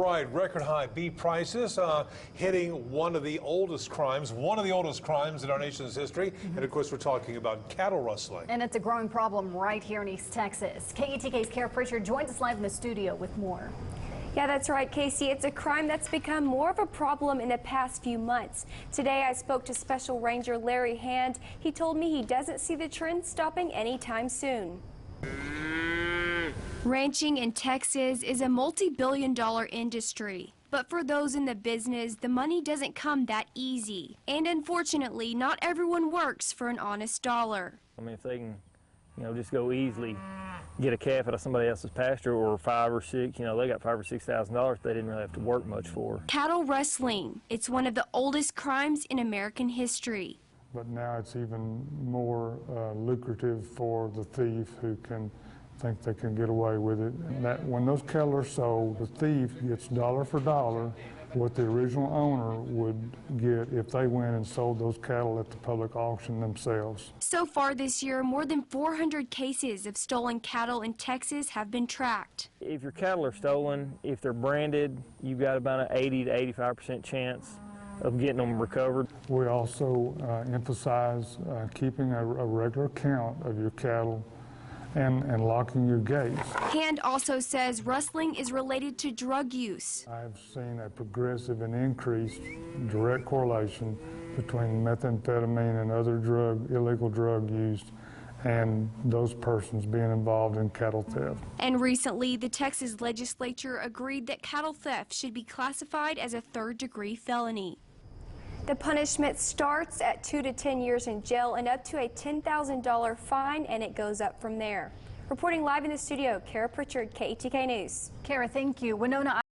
right, record high beef prices hitting one of the oldest crimes in our nation's history. And of course, we're talking about cattle rustling. And it's a growing problem right here in East Texas. KETK's Kara Pritchard joins us live in the studio with more. Yeah, that's right, Casey. It's a crime that's become more of a problem in the past few months. Today, I spoke to Special Ranger Larry Hand. He told me he doesn't see the trend stopping anytime soon. Ranching in Texas is a multi-billion-dollar industry. But for those in the business, the money doesn't come that easy. And unfortunately, not everyone works for an honest dollar. I mean, if they can, just go easily get a calf out of somebody else's pasture, or 5 or 6, they got $5,000 or $6,000 they didn't really have to work much for. Cattle rustling. It's one of the oldest crimes in American history. But now it's even more lucrative for the thief who can think they can get away with it. And that when those cattle are sold, the thief gets dollar for dollar what the original owner would get if they went and sold those cattle at the public auction themselves. So far this year, more than 400 cases of stolen cattle in Texas have been tracked. If your cattle are stolen, if they're branded, you've got about an 80 to 85% chance of getting them recovered. We also emphasize keeping a regular count of your cattle and locking your gates. Hand also says rustling is related to drug use. I've seen a progressive and increased direct correlation between methamphetamine and other illegal drug use and those persons being involved in cattle theft. And recently, the Texas legislature agreed that cattle theft should be classified as a third-degree felony. The punishment starts at 2 to 10 years in jail and up to a $10,000 fine, and it goes up from there. Reporting live in the studio, Kara Pritchard, KETK News. Kara, thank you. Winona